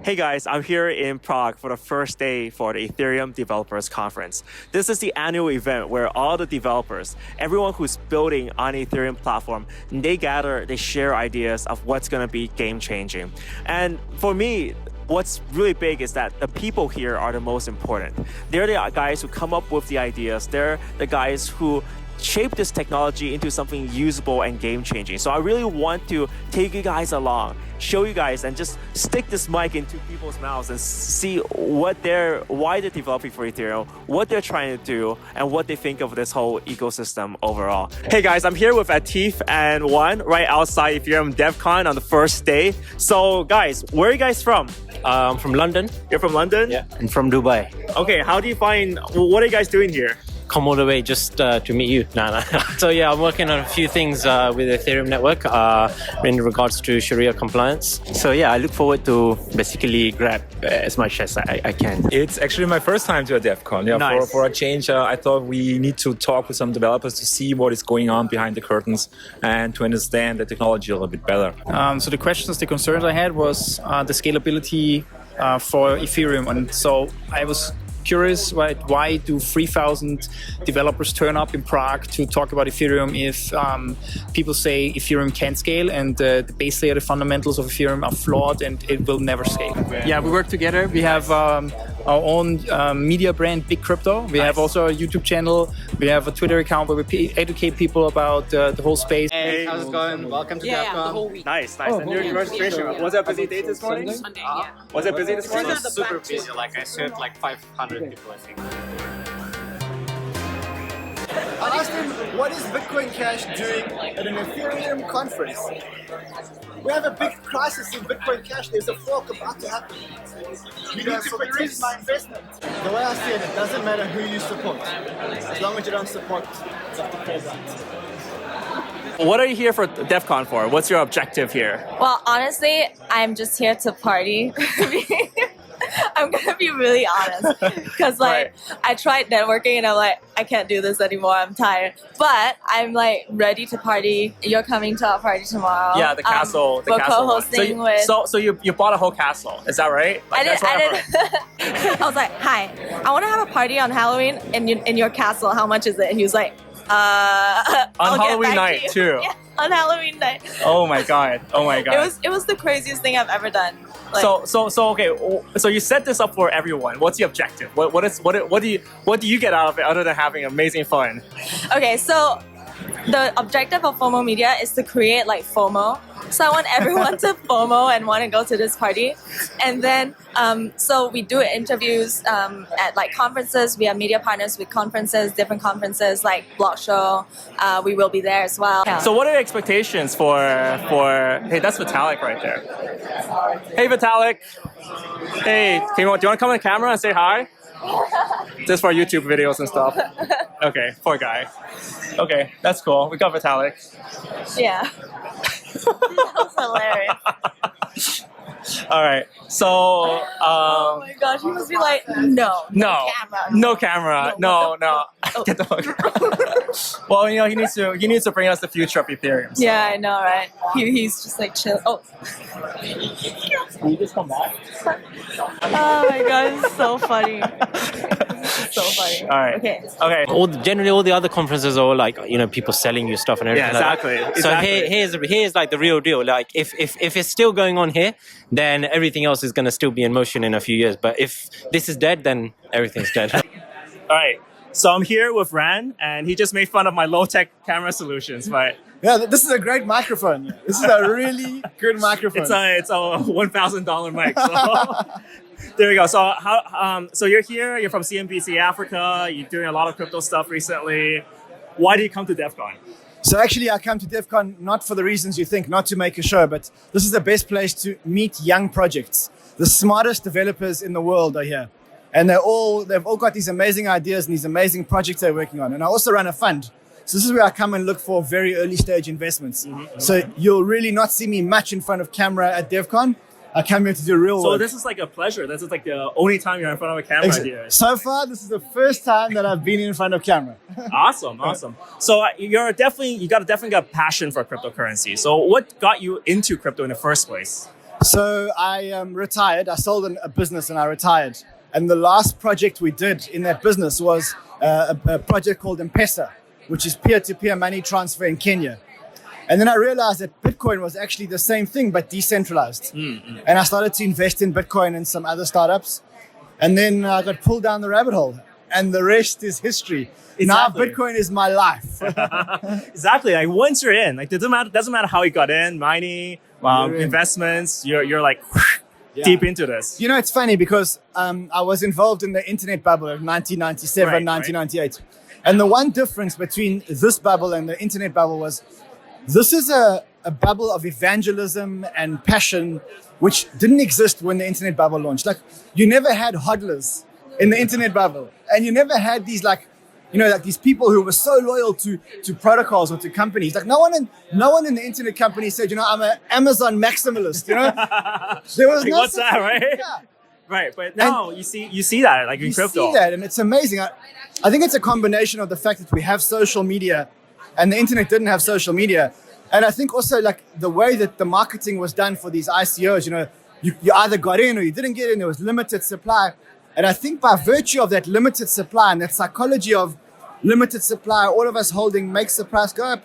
Hey guys, I'm here in Prague for the first day for the Ethereum Developers Conference. This is the annual event where all the developers, everyone who's building on the Ethereum platform, they gather, they share ideas of what's going to be game changing. And for me, what's really big is that the people here are the most important. They're the guys who come up with the ideas. They're the guys who shape this technology into something usable and game-changing. So I really want to take you guys along, show you guys, and just stick this mic into people's mouths and see why they're developing for Ethereum, what they're trying to do, and what they think of this whole ecosystem overall. Hey guys, I'm here with Atif and Juan right outside Ethereum Devcon on the first day. So guys, where are you guys from? I'm from London. You're from London? Yeah, and from Dubai. Okay, how do you find, what are you guys doing here? Come all the way just to meet you. Nah. So yeah, I'm working on a few things with the Ethereum network in regards to Sharia compliance. So yeah, I look forward to basically grab as much as I can. It's actually my first time to a DevCon. Yeah, nice. For a change, I thought we need to talk with some developers to see what is going on behind the curtains and to understand the technology a little bit better. So the concerns I had was the scalability for Ethereum, and so I was curious, right? Why do 3,000 developers turn up in Prague to talk about Ethereum if people say Ethereum can't scale and the base layer, the fundamentals of Ethereum are flawed and it will never scale? Yeah, we work together. We have our own media brand, Big Crypto. We have also a YouTube channel. We have a Twitter account where we educate people about the whole space. Hey, how's it going? Welcome to DevCon. The whole week. Nice. And your registration, was it a busy day this morning? Sunday, yeah. Was it busy this morning? It was super busy. Like I served like 500 people, I think. I asked him, what is Bitcoin Cash doing at an Ethereum conference? We have a big crisis in Bitcoin Cash. There's a fork about to happen. You need to protect my investment. The way I see it, it doesn't matter who you support. As long as you don't support the president. What are you here for DevCon for? What's your objective here? Well, honestly, I'm just here to party. I'm gonna be really honest, because I tried networking and I'm like, I can't do this anymore. I'm tired, but I'm like ready to party. You're coming to our party tomorrow. Yeah, the castle. We're co-hosting with. So you bought a whole castle. Is that right? I did. I was like, hi, I want to have a party on Halloween in your castle. How much is it? And he was like, on Halloween night too. Yeah, on Halloween night. Oh my god. It was the craziest thing I've ever done. Like, so you set this up for everyone. What's the objective? What do you get out of it other than having amazing fun? Okay, so the objective of FOMO Media is to create like FOMO. So I want everyone to FOMO and want to go to this party. And then, so we do interviews at like conferences. We have media partners with conferences, different conferences like Block Show. We will be there as well. Yeah. So what are your expectations for, hey, that's Vitalik right there. Hey, Vitalik. Hey, do you want to come on camera and say hi? Just for YouTube videos and stuff. Okay, poor guy. Okay, that's cool. We got Vitalik. Yeah. That was hilarious. All right, so oh my gosh, he must be like, no camera. No. Get the fuck out. Well, you know, he needs to bring us the future of Ethereum. So. Yeah, I know, right? He's just like chill. Oh. Can you just come back? Oh my god, it's so funny. So funny. All right. Okay. Generally, all the other conferences are all like, you know, people selling you stuff and everything. Yeah, exactly. Like that. So here's like the real deal. Like if it's still going on here, then everything else is going to still be in motion in a few years. But if this is dead, then everything's dead. All right. So I'm here with Ran, and he just made fun of my low-tech camera solutions, but yeah, this is a great microphone. This is a really good microphone. It's a $1,000 mic. So there we go. So so you're here. You're from CNBC Africa. You're doing a lot of crypto stuff recently. Why did you come to DevCon? So actually, I come to DevCon not for the reasons you think, not to make a show, but this is the best place to meet young projects. The smartest developers in the world are here. And they've all got these amazing ideas and these amazing projects they're working on. And I also run a fund. So this is where I come and look for very early stage investments. Mm-hmm. So you'll really not see me much in front of camera at DevCon. I come here to do real work. So this is like a pleasure. This is like the only time you're in front of a camera here. So far, this is the first time that I've been in front of camera. Awesome. So you definitely got a passion for cryptocurrency. So what got you into crypto in the first place? So I retired. I sold a business and I retired. And the last project we did in that business was a project called M-Pesa, which is peer-to-peer money transfer in Kenya. And then I realized that Bitcoin was actually the same thing, but decentralized. And I started to invest in Bitcoin and some other startups. And then I got pulled down the rabbit hole. And the rest is history. Exactly. Now Bitcoin is my life. Exactly. Like once you're in, like it doesn't matter how you got in, mining, investments, you're like deep into this. You know, it's funny because I was involved in the internet bubble of 1997, Right, 1998. And the one difference between this bubble and the internet bubble was this is a bubble of evangelism and passion, which didn't exist when the internet bubble launched. Like you never had hodlers in the internet bubble. And you never had these like these people who were so loyal to protocols or to companies. Like no one in the internet company said, I'm an Amazon maximalist, There was Like, no what's such that, thing. right? Yeah. Right, but now you see that like in crypto. You see that, and it's amazing. I think it's a combination of the fact that we have social media, and the internet didn't have social media, and I think also like the way that the marketing was done for these ICOs. You either got in or you didn't get in. There was limited supply, and I think by virtue of that limited supply and that psychology of limited supply, all of us holding makes the price go up.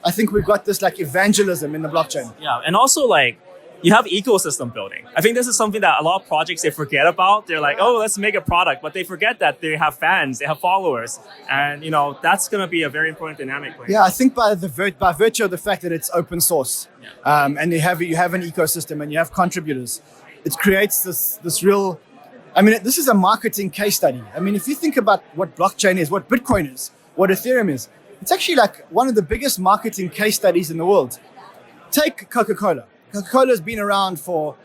I think we've got this like evangelism in the blockchain. Yeah, and also like you have ecosystem building. I think this is something that a lot of projects they forget about. They're like, oh, let's make a product, but they forget that they have fans, they have followers, and that's going to be a very important dynamic. Yeah, I think by virtue of the fact that it's open source, and you have an ecosystem and you have contributors, it creates this real. I mean, this is a marketing case study. I mean, if you think about what blockchain is, what Bitcoin is, what Ethereum is, it's actually like one of the biggest marketing case studies in the world. Take Coca-Cola. Coca-Cola has been around for,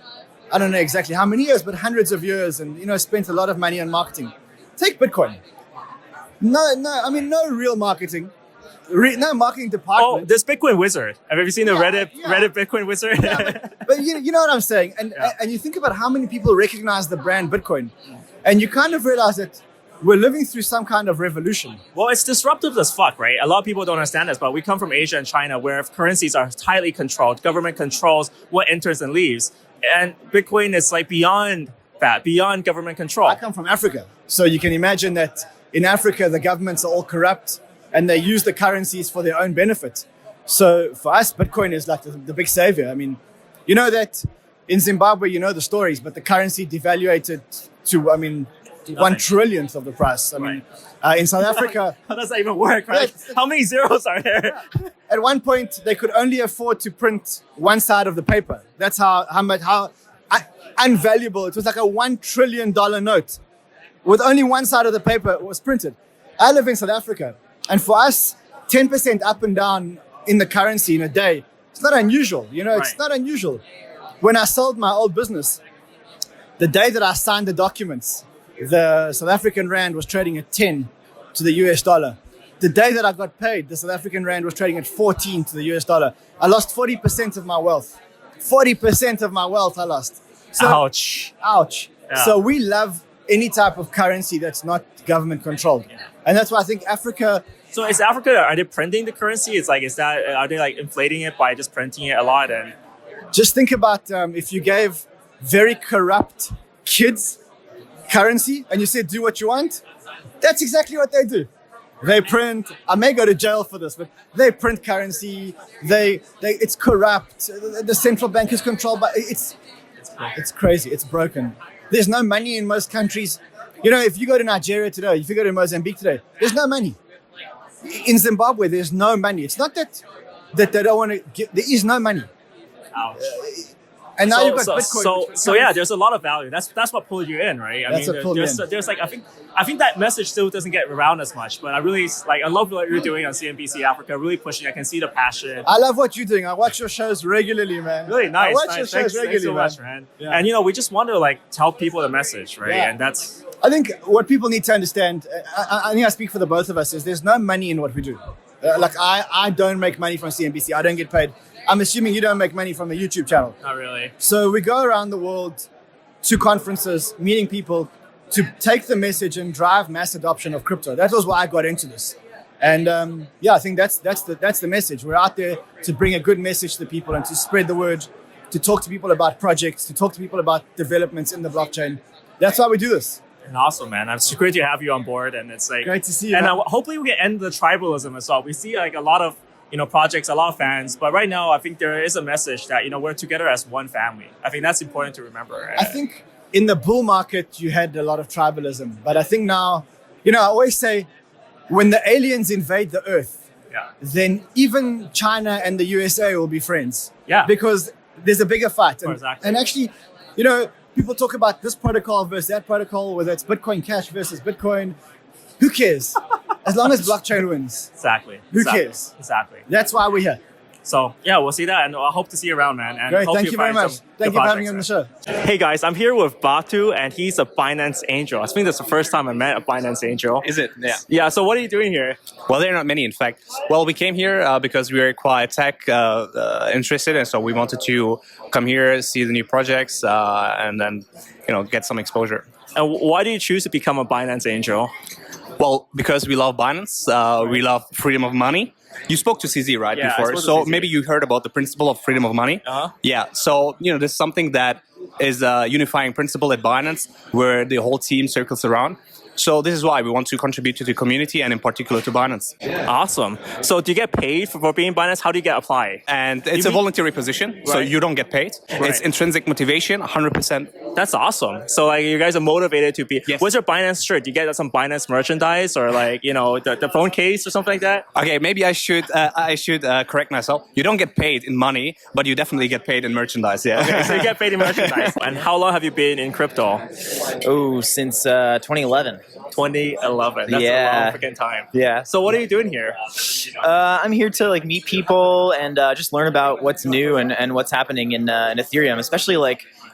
I don't know exactly how many years, but hundreds of years, and spent a lot of money on marketing. Take Bitcoin. No real marketing. No marketing department. Oh, this Bitcoin wizard. Have you seen the Reddit Bitcoin wizard? But you know what I'm saying? And you think about how many people recognize the brand Bitcoin, and you kind of realize that we're living through some kind of revolution. Well, it's disruptive as fuck, right? A lot of people don't understand this, but we come from Asia and China where currencies are tightly controlled. Government controls what enters and leaves. And Bitcoin is like beyond that, beyond government control. I come from Africa. So you can imagine that in Africa, the governments are all corrupt and they use the currencies for their own benefit. So for us, Bitcoin is like the big savior. I mean, you know that in Zimbabwe, the stories, but the currency devaluated to, 1 trillionth of the price. I mean, in South Africa... How does that even work, right? How many zeros are there? At one point, they could only afford to print one side of the paper. That's how unvaluable. It was like a $1 trillion note with only one side of the paper was printed. I live in South Africa. And for us, 10% up and down in the currency in a day, it's not unusual. It's not unusual. When I sold my old business, the day that I signed the documents, the South African rand was trading at 10 to the US dollar. The day that I got paid, the South African rand was trading at 14 to the US dollar. I lost 40% of my wealth. 40% of my wealth I lost. So, ouch. Yeah. So we love any type of currency that's not government controlled. Yeah. And that's why I think Africa... So is Africa, are they printing the currency? Are they like inflating it by just printing it a lot? And just think about if you gave very corrupt kids currency and you said, do what you want, that's exactly what they do. They print, I may go to jail for this, but they print currency, it's corrupt, the central bank is controlled by, it's crazy, it's broken. There's no money in most countries. If you go to Nigeria today, if you go to Mozambique today, there's no money. In Zimbabwe, there's no money. It's not that they don't want to give, there is no money. Ouch. And now you've got Bitcoin. So yeah, there's a lot of value. That's what pulled you in, right? There's like I think that message still doesn't get around as much, but I love what you're doing on CNBC Africa, really pushing. I can see the passion. I love what you're doing. I watch your shows regularly, man. Really nice. I watch your shows regularly, thanks so much, man. Yeah. And we just want to tell people the message, right? Yeah. And that's. I think what people need to understand, I think I speak for the both of us, is there's no money in what we do. I don't make money from CNBC. I don't get paid. I'm assuming you don't make money from a YouTube channel. Not really. So we go around the world to conferences, meeting people to take the message and drive mass adoption of crypto. That was why I got into this. And I think that's the message. We're out there to bring a good message to people and to spread the word, to talk to people about projects, to talk to people about developments in the blockchain. That's why we do this. And awesome, man. It's great to have you on board, and it's like Great to see you. And man. hopefully we can end the tribalism as well. We see like a lot of projects, a lot of fans, but right now I think there is a message that we're together as one family. I think that's important to remember. I think in the bull market you had a lot of tribalism, but I think now, I always say, when the aliens invade the Earth, then even China and the USA will be friends. Yeah, because there's a bigger fight. Exactly. And actually, people talk about this protocol versus that protocol, whether it's Bitcoin Cash versus Bitcoin. Who cares? As long as blockchain wins. Exactly. Who cares? Exactly. That's why we're here. So yeah, we'll see that, and I hope to see you around, man. And Great, hope thank you very find much. some Thank good you for having me projects, on the show. Hey guys, I'm here with Batu, and he's a Binance Angel. I think that's the first time I met a Binance Angel. Is it? Yeah. Yeah, so what are you doing here? Well, there are not many, in fact. Well, we came here because we were quite tech interested, and so we wanted to come here, see the new projects, and then get some exposure. And why do you choose to become a Binance Angel? Well, because we love Binance, we love freedom of money. You spoke to CZ, right, Yeah, I before? spoke to So CZ. maybe you heard about the principle of freedom of money. Uh-huh. Yeah. So, this is something that is a unifying principle at Binance where the whole team circles around. So this is why we want to contribute to the community and in particular to Binance. Awesome. So do you get paid for being Binance? How do you get apply? And it's a voluntary position, so Right. you don't get paid. Right. It's intrinsic motivation, 100%. That's awesome. So like you guys are motivated to be. Yes. What's your Binance shirt? Do you get some Binance merchandise or like the phone case or something like that? Okay, maybe I should correct myself. You don't get paid in money, but you definitely get paid in merchandise. Yeah. Okay, so you get paid in merchandise. And how long have you been in crypto? Oh, since 2011. 2011. That's Yeah. a long freaking time. Yeah. So what are you doing here? I'm here to meet people and just learn about what's new and what's happening in Ethereum, especially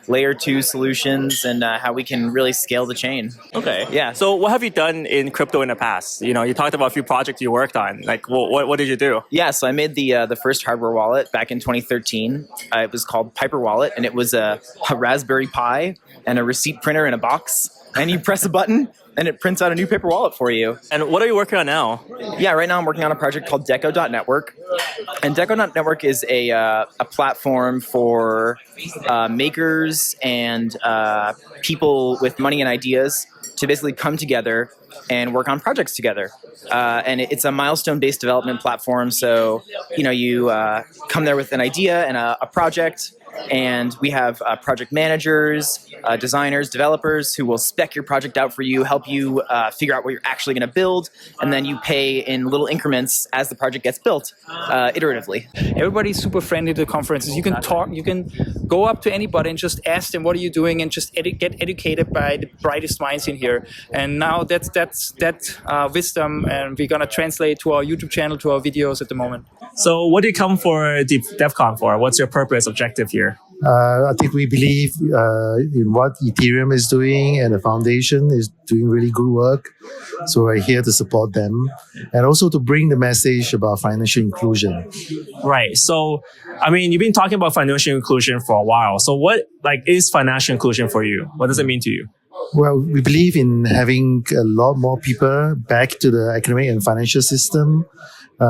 layer 2 solutions and how we can really scale the chain. Okay. Yeah. So what have you done in crypto in the past? You talked about a few projects you worked on. Like what did you do? Yeah, so I made the first hardware wallet back in 2013. It was called Piper Wallet, and it was a Raspberry Pi and a receipt printer in a box. And you press a button, and it prints out a new paper wallet for you. And what are you working on now? Yeah, right now I'm working on a project called Deco.network. And Deco.network is a platform for makers and people with money and ideas to basically come together and work on projects together. And it's a milestone-based development platform. So, you come there with an idea and a project, and we have project managers, designers, developers who will spec your project out for you, help you figure out what you're actually going to build, and then you pay in little increments as the project gets built, iteratively. Everybody's super friendly to the conferences. You can talk, you can go up to anybody and just ask them, what are you doing? And just get educated by the brightest minds in here. And now that's wisdom, and we're going to translate to our YouTube channel, to our videos at the moment. So what do you come for DevCon for? What's your purpose, objective here? I think we believe in what Ethereum is doing, and the foundation is doing really good work. So we're here to support them and also to bring the message about financial inclusion. Right. So, you've been talking about financial inclusion for a while. So what is financial inclusion for you? What does it mean to you? Well, we believe in having a lot more people back to the economic and financial system.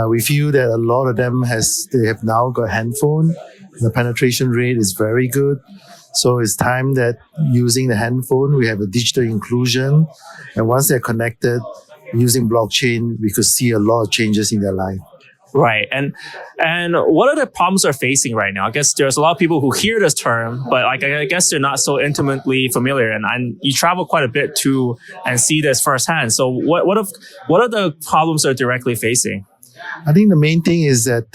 We feel that a lot of them they have now got a handphone. The penetration rate is very good. So it's time that using the handphone, we have a digital inclusion. And once they're connected using blockchain, we could see a lot of changes in their life. Right. And what are the problems they're facing right now? I guess there's a lot of people who hear this term, but I guess they're not so intimately familiar. And you travel quite a bit to and see this firsthand. So what are the problems they're directly facing? I think the main thing is that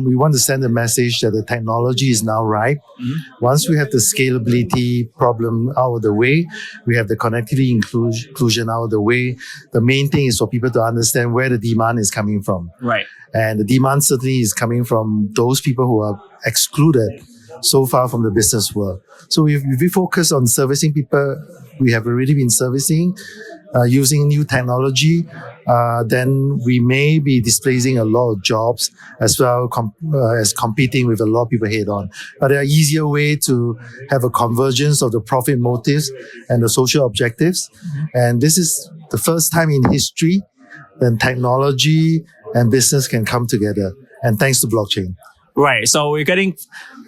we want to send a message that the technology is now ripe. Mm-hmm. Once we have the scalability problem out of the way, we have the connectivity inclusion out of the way. The main thing is for people to understand where the demand is coming from. Right. And the demand certainly is coming from those people who are excluded so far from the business world. So if we focus on servicing people we have already been servicing, using new technology, then we may be displacing a lot of jobs as well as competing with a lot of people head on. But there are easier ways to have a convergence of the profit motives and the social objectives. Mm-hmm. And this is the first time in history that technology and business can come together. And thanks to blockchain. Right. So we're getting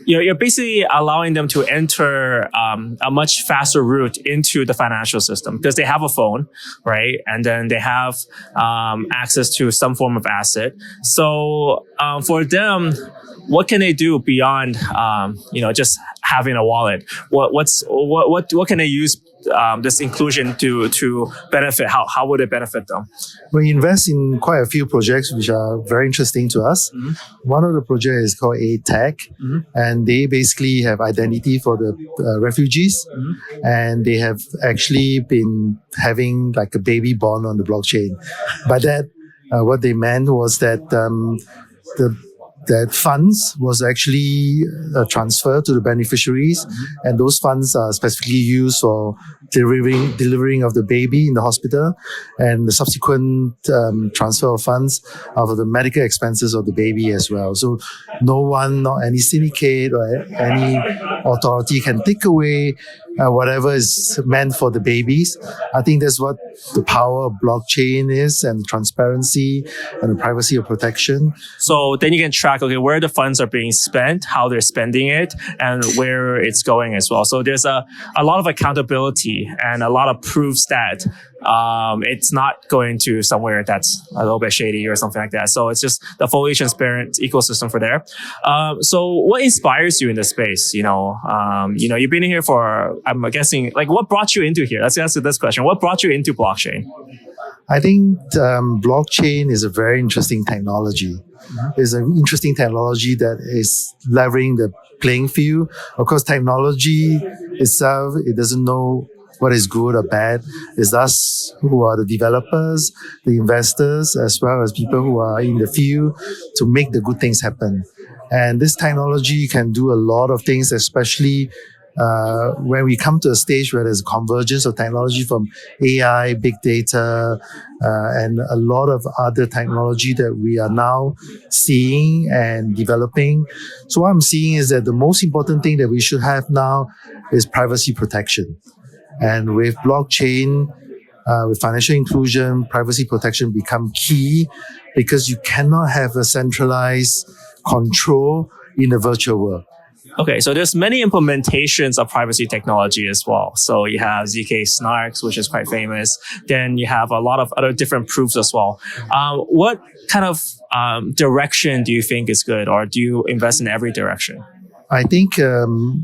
you're basically allowing them to enter a much faster route into the financial system because they have a phone, right? And then they have access to some form of asset. So for them, what can they do beyond just having a wallet? What can they use this inclusion to benefit? How would it benefit them? We invest in quite a few projects which are very interesting to us. Mm-hmm. One of the projects is called A-Tech, mm-hmm. and they basically have identity for the refugees, mm-hmm. and they have actually been having like a baby born on the blockchain. By that, what they meant was that that funds was actually transferred to the beneficiaries, mm-hmm. and those funds are specifically used for delivering of the baby in the hospital, and the subsequent transfer of funds are for the medical expenses of the baby as well. So no one, not any syndicate or any authority can take away whatever is meant for the babies. I think that's what the power of blockchain is, and transparency and the privacy of protection. So then you can track, okay, where the funds are being spent, how they're spending it, and where it's going as well. So there's a lot of accountability and a lot of proofs that it's not going to somewhere that's a little bit shady or something like that. So it's just the fully transparent ecosystem for there. So what inspires you in this space? You've been here for, I'm guessing, like, what brought you into here? Let's answer this question. What brought you into blockchain? I think blockchain is a very interesting technology. Mm-hmm. It's an interesting technology that is leveling the playing field. Of course, technology itself, it doesn't know what is good or bad. It's us who are the developers, the investors, as well as people who are in the field to make the good things happen. And this technology can do a lot of things, especially when we come to a stage where there's a convergence of technology from AI, big data, and a lot of other technology that we are now seeing and developing. So what I'm seeing is that the most important thing that we should have now is privacy protection. And with blockchain, with financial inclusion, privacy protection become key because you cannot have a centralized control in the virtual world. Okay, so there's many implementations of privacy technology as well. So you have ZK Snarks, which is quite famous. Then you have a lot of other different proofs as well. What kind of direction do you think is good, or do you invest in every direction? I think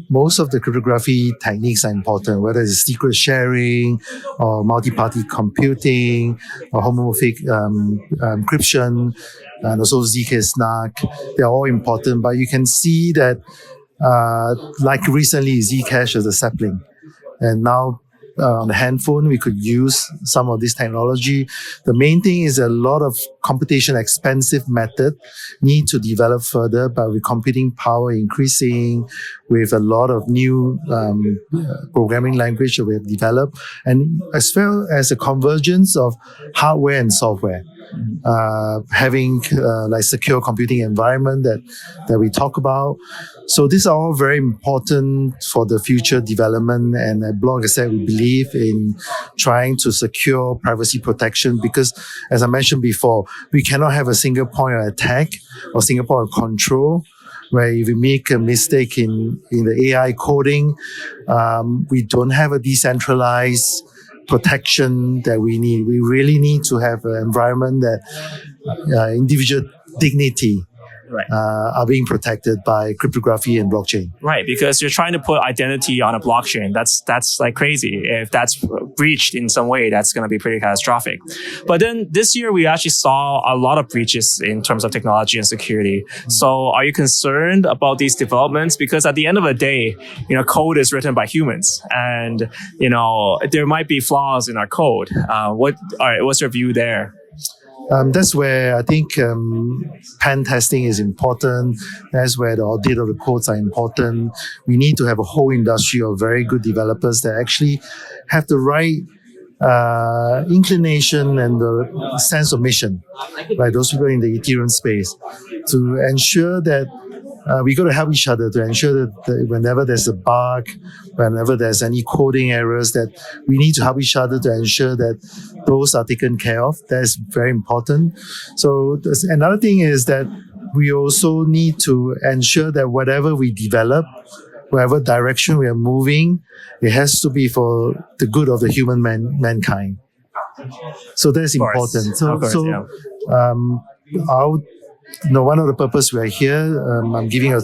most of the cryptography techniques are important, whether it's secret sharing or multi-party computing or homomorphic encryption and also ZK Snark. They're all important, but you can see that like recently Zcash is a sapling, and now on the handphone we could use some of this technology. The main thing is a lot of computation expensive method need to develop further, but with computing power increasing, with a lot of new programming language that we have developed, and as well as a convergence of hardware and software. Having like secure computing environment that we talk about. So these are all very important for the future development, and at BlockAsset we believe in trying to secure privacy protection because, as I mentioned before, we cannot have a single point of attack or single point of control where if we make a mistake in the AI coding, we don't have a decentralized protection that we need. We really need to have an environment that individual dignity are being protected by cryptography and blockchain. Right, because you're trying to put identity on a blockchain. That's like crazy. If that's breached in some way, that's going to be pretty catastrophic. But then this year, we actually saw a lot of breaches in terms of technology and security. So are you concerned about these developments? Because at the end of the day, code is written by humans, and there might be flaws in our code. What's your view there? That's where I think pen testing is important. That's where the audit of the codes are important. We need to have a whole industry of very good developers that actually have the right inclination and the sense of mission, like those people in the Ethereum space, to ensure that we got to help each other to ensure that whenever there's a bug, whenever there's any coding errors, that we need to help each other to ensure that those are taken care of. That's very important. So another thing is that we also need to ensure that whatever we develop, whatever direction we are moving, it has to be for the good of the mankind. So that's important. One of the purpose we are here, I'm giving a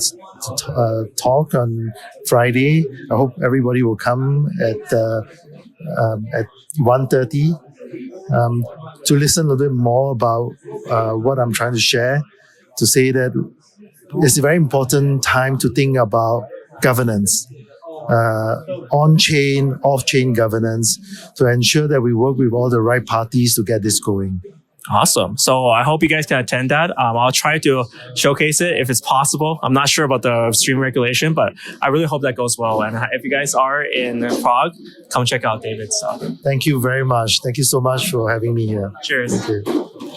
talk on Friday. I hope everybody will come at 1:30 to listen a little bit more about what I'm trying to share, to say that it's a very important time to think about governance, on-chain, off-chain governance, to ensure that we work with all the right parties to get this going. Awesome. So I hope you guys can attend that. I'll try to showcase it if it's possible. I'm not sure about the stream regulation, but I really hope that goes well. And if you guys are in Prague, come check out David's stuff. Thank you very much. Thank you so much for having me here. Cheers. Thank you.